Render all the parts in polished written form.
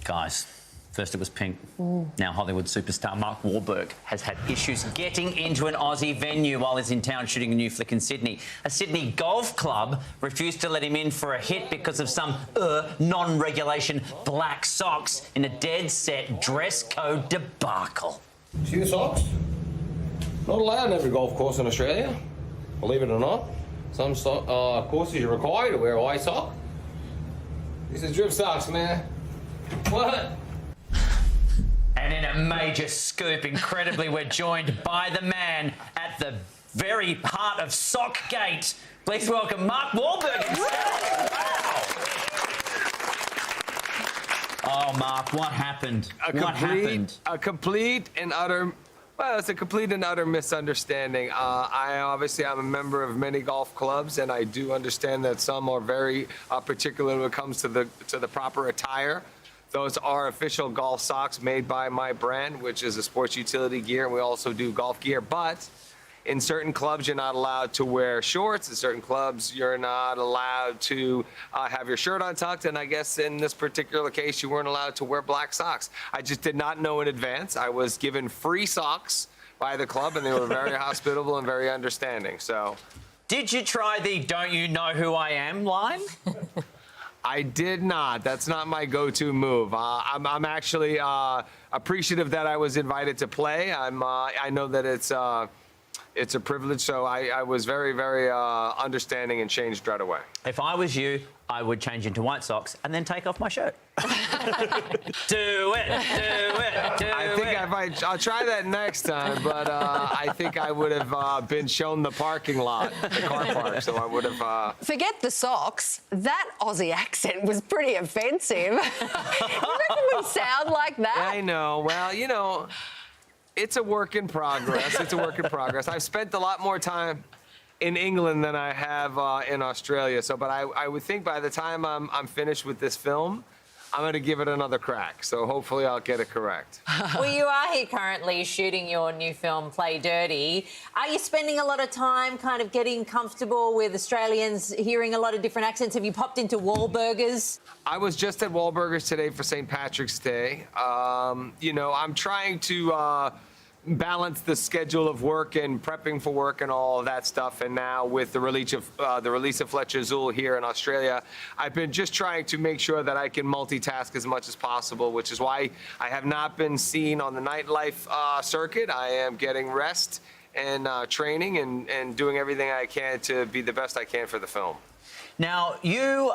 Guys, first it was pink. Now Hollywood superstar Mark Wahlberg has had issues getting into an Aussie venue while he's in town shooting a new flick in Sydney. A Sydney golf club refused to let him in for a hit because of some non-regulation black socks in a dead-set dress code debacle. See the socks? Not allowed on every golf course in Australia, believe it or not. Some courses you're required to wear a white sock. These are drip socks, man. What? And in a major scoop, incredibly, we're joined by the man at the very heart of Sockgate. Please welcome Mark Wahlberg himself. Wow. Oh, Mark, what happened? What happened? A complete and utter... Well, it's a complete and utter misunderstanding. I'm a member of many golf clubs, and I do understand that some are very particular when it comes to the proper attire. Those are official golf socks made by my brand, which is a sports utility gear, and we also do golf gear. But in certain clubs, you're not allowed to wear shorts. In certain clubs, you're not allowed to have your shirt untucked. And I guess in this particular case, you weren't allowed to wear black socks. I just did not know in advance. I was given free socks by the club, and they were very hospitable and very understanding. So, did you try the "Don't you know who I am" line? I did not. That's not my go-to move. I'm actually appreciative that I was invited to play. I know that it's a privilege, so I was very, very understanding and changed right away. If I was you, I would change into white socks and then take off my shirt. Do it. I'll try that next time, but I think I would have been shown the parking lot, the car park, so I would have... Forget the socks. That Aussie accent was pretty offensive. You reckon we sound like that? I know. Well, you know, it's a work in progress. It's a work in progress. I've spent a lot more time in England than I have in Australia. So, but I would think by the time I'm finished with this film, I'm going to give it another crack. So hopefully I'll get it correct. Well, you are here currently shooting your new film, Play Dirty. Are you spending a lot of time kind of getting comfortable with Australians hearing a lot of different accents? Have you popped into Wahlburgers? I was just at Wahlberg's today for St. Patrick's Day. You know, I'm trying to balance the schedule of work and prepping for work and all of that stuff. And now with the release of Fletcher Zool here in Australia, I've been just trying to make sure that I can multitask as much as possible, which is why I have not been seen on the nightlife circuit. I am getting rest and training and doing everything I can to be the best I can for the film. Now, you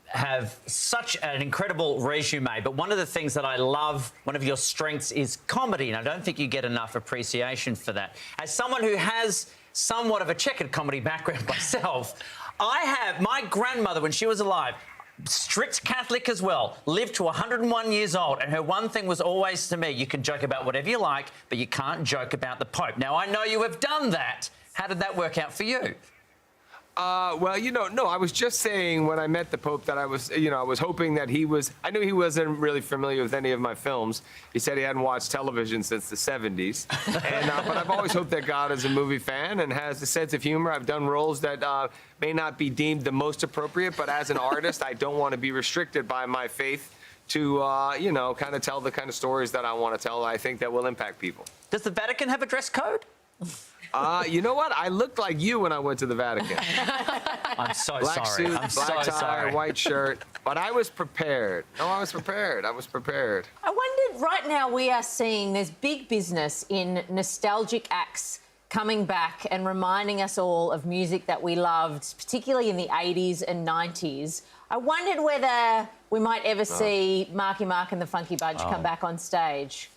have such an incredible resume, but one of the things that I love, one of your strengths is comedy, and I don't think you get enough appreciation for that. As someone who has somewhat of a checkered comedy background myself, my grandmother, when she was alive, strict Catholic as well, lived to 101 years old, and her one thing was always to me, you can joke about whatever you like, but you can't joke about the Pope. Now, I know you have done that. How did that work out for you? Well, you know, no, I was just saying when I met the Pope that I was hoping that I knew he wasn't really familiar with any of my films. He said he hadn't watched television since the 70s. But I've always hoped that God is a movie fan and has a sense of humor. I've done roles that may not be deemed the most appropriate, but as an artist, I don't want to be restricted by my faith to, you know, kind of tell the kind of stories that I want to tell. I think that will impact people. Does the Vatican have a dress code? You know what? I looked like you when I went to the Vatican. I'm so Black sorry. suit, I'm black so tie, sorry. white shirt. But I was prepared. No, I was prepared. I was prepared. I wondered, right now we are seeing there's big business in nostalgic acts coming back and reminding us all of music that we loved, particularly in the 80s and 90s. I wondered whether we might ever see Marky Mark and the Funky Bunch come back on stage.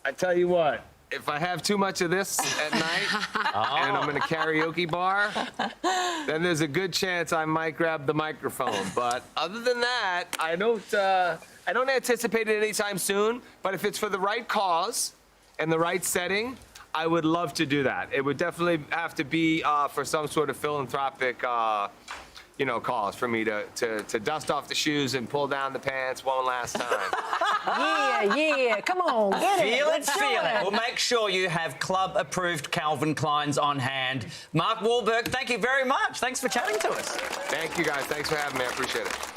I tell you what. If I have too much of this at night and I'm in a karaoke bar, then there's a good chance I might grab the microphone. But other than that, I don't anticipate it anytime soon. But if it's for the right cause and the right setting, I would love to do that. It would definitely have to be for some sort of philanthropic you know, cause for me to dust off the shoes and pull down the pants one last time. Yeah, come on, get it. Feel it, Let's feel it. We'll make sure you have club-approved Calvin Kleins on hand. Mark Wahlberg, thank you very much. Thanks for chatting to us. Thank you, guys. Thanks for having me. I appreciate it.